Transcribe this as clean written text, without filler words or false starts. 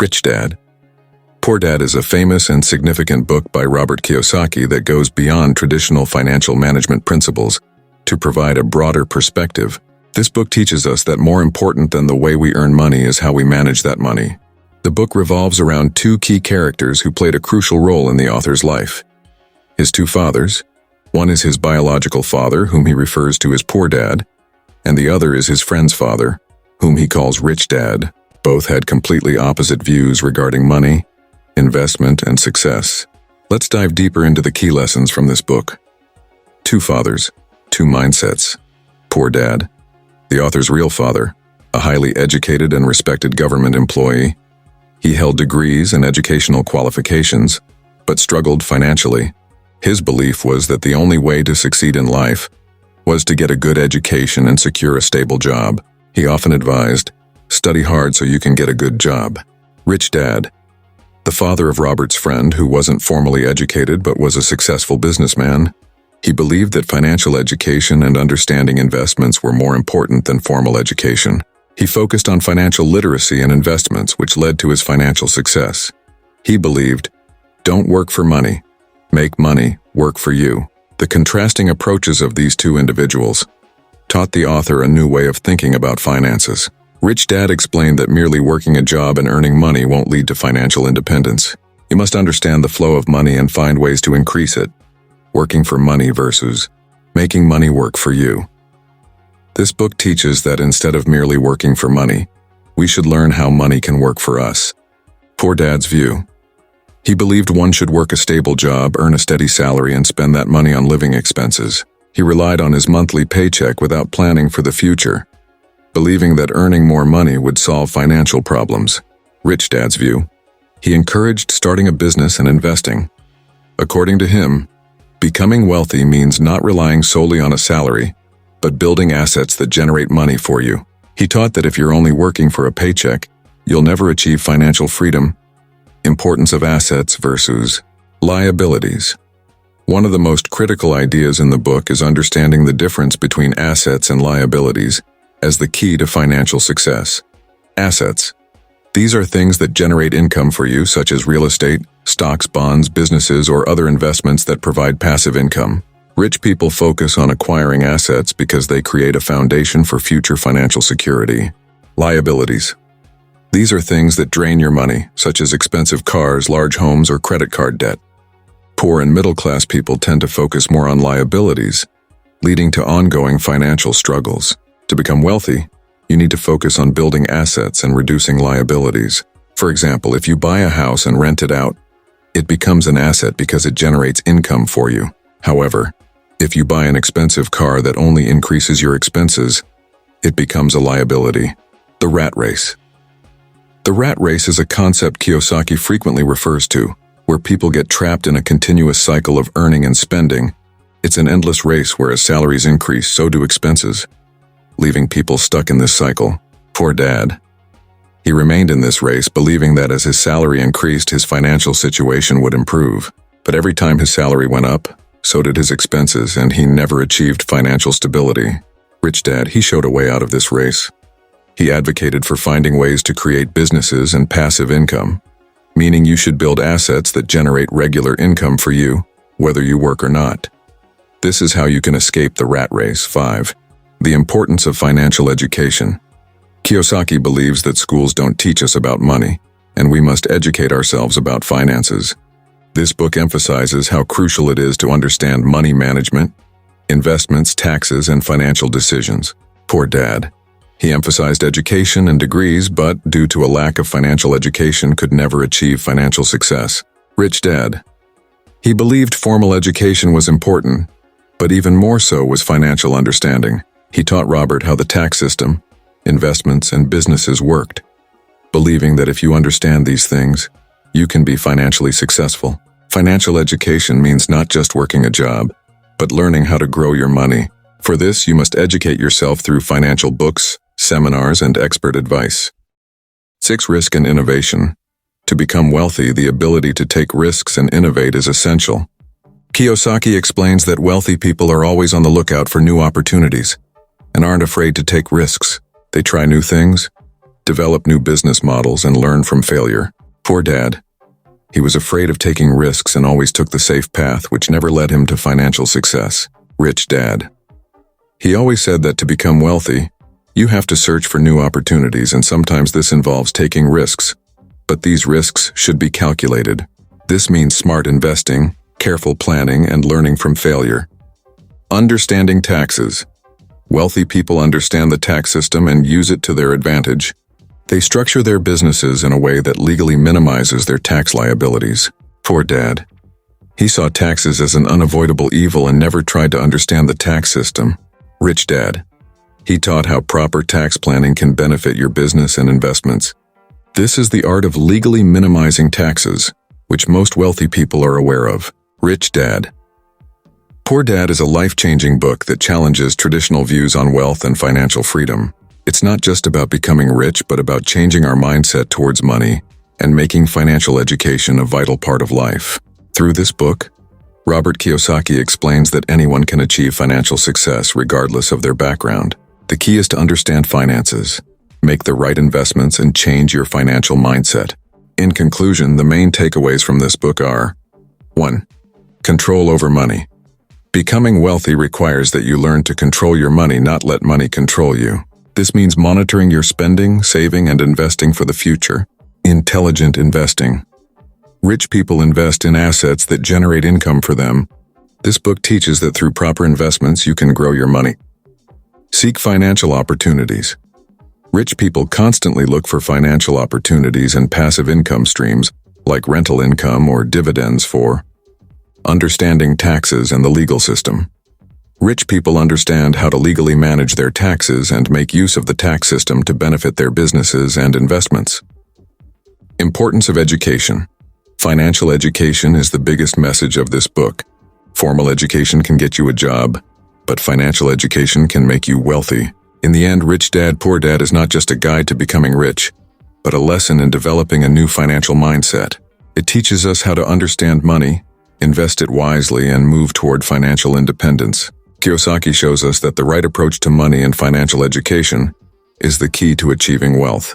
Rich Dad, Poor Dad is a famous and significant book by Robert Kiyosaki that goes beyond traditional financial management principles to provide a broader perspective. This book teaches us that more important than the way we earn money is how we manage that money. The book revolves around two key characters who played a crucial role in the author's life. His two fathers. One is his biological father, whom he refers to as Poor Dad, and the other is his friend's father, whom he calls Rich Dad. Both had completely opposite views regarding money, investment, and success. Let's dive deeper into the key lessons from this book. Two fathers, two mindsets. Poor Dad, the author's real father, a highly educated and respected government employee. He held degrees and educational qualifications, but struggled financially. His belief was that the only way to succeed in life was to get a good education and secure a stable job. He often advised, study hard so you can get a good job. Rich Dad, the father of Robert's friend who wasn't formally educated but was a successful businessman. He believed that financial education and understanding investments were more important than formal education. He focused on financial literacy and investments, which led to his financial success. He believed, don't work for money, make money work for you. The contrasting approaches of these two individuals taught the author a new way of thinking about finances. Rich Dad explained that merely working a job and earning money won't lead to financial independence. You must understand the flow of money and find ways to increase it. Working for money versus making money work for you. This book teaches that instead of merely working for money, we should learn how money can work for us. Poor Dad's view. He believed one should work a stable job, earn a steady salary, and spend that money on living expenses. He relied on his monthly paycheck without planning for the future, believing that earning more money would solve financial problems. Rich Dad's view. He encouraged starting a business and investing. According to him, becoming wealthy means not relying solely on a salary, but building assets that generate money for you. He taught that if you're only working for a paycheck, you'll never achieve financial freedom. Importance of assets versus liabilities. One of the most critical ideas in the book is understanding the difference between assets and liabilities as the key to financial success. Assets. These are things that generate income for you, such as real estate, stocks, bonds, businesses, or other investments that provide passive income. Rich people focus on acquiring assets because they create a foundation for future financial security. Liabilities. These are things that drain your money, such as expensive cars, large homes, or credit card debt. Poor and middle-class people tend to focus more on liabilities, leading to ongoing financial struggles. To become wealthy, you need to focus on building assets and reducing liabilities. For example, if you buy a house and rent it out, it becomes an asset because it generates income for you. However, if you buy an expensive car that only increases your expenses, it becomes a liability. The rat race. The rat race is a concept Kiyosaki frequently refers to, where people get trapped in a continuous cycle of earning and spending. It's an endless race where as salaries increase, so do expenses, leaving people stuck in this cycle. Poor Dad. He remained in this race, believing that as his salary increased, his financial situation would improve. But every time his salary went up, so did his expenses, and he never achieved financial stability. Rich Dad, he showed a way out of this race. He advocated for finding ways to create businesses and passive income, meaning you should build assets that generate regular income for you, whether you work or not. This is how you can escape the rat race. 5. The importance of financial education. Kiyosaki believes that schools don't teach us about money, and we must educate ourselves about finances. This book emphasizes how crucial it is to understand money management, investments, taxes, and financial decisions. Poor Dad. He emphasized education and degrees, but due to a lack of financial education, could never achieve financial success. Rich Dad. He believed formal education was important, but even more so was financial understanding. He taught Robert how the tax system, investments, and businesses worked, believing that if you understand these things, you can be financially successful. Financial education means not just working a job, but learning how to grow your money. For this, you must educate yourself through financial books, seminars, and expert advice. 6. Risk and innovation. To become wealthy, the ability to take risks and innovate is essential. Kiyosaki explains that wealthy people are always on the lookout for new opportunities and aren't afraid to take risks. They try new things, develop new business models, and learn from failure. Poor Dad. He was afraid of taking risks and always took the safe path, which never led him to financial success. Rich Dad. He always said that to become wealthy, you have to search for new opportunities, and sometimes this involves taking risks. But these risks should be calculated. This means smart investing, careful planning, and learning from failure. Understanding taxes. Wealthy people understand the tax system and use it to their advantage. They structure their businesses in a way that legally minimizes their tax liabilities. Poor Dad. He saw taxes as an unavoidable evil and never tried to understand the tax system. Rich Dad. He taught how proper tax planning can benefit your business and investments. This is the art of legally minimizing taxes, which most wealthy people are aware of. Rich Dad. Poor Dad is a life-changing book that challenges traditional views on wealth and financial freedom. It's not just about becoming rich, but about changing our mindset towards money and making financial education a vital part of life. Through this book, Robert Kiyosaki explains that anyone can achieve financial success regardless of their background. The key is to understand finances, make the right investments, and change your financial mindset. In conclusion, the main takeaways from this book are: 1. Control over money. Becoming wealthy requires that you learn to control your money, not let money control you. This means monitoring your spending, saving, and investing for the future. Intelligent investing. Rich people invest in assets that generate income for them. This book teaches that through proper investments, you can grow your money. Seek financial opportunities. Rich people constantly look for financial opportunities and passive income streams, like rental income or dividends. 4. Understanding taxes and the legal system. Rich people understand how to legally manage their taxes and make use of the tax system to benefit their businesses and investments. Importance of education. Financial education is the biggest message of this book. Formal education can get you a job, but financial education can make you wealthy. In the end, Rich Dad, Poor Dad is not just a guide to becoming rich, but a lesson in developing a new financial mindset. It teaches us how to understand money, invest it wisely, and move toward financial independence. Kiyosaki shows us that the right approach to money and financial education is the key to achieving wealth.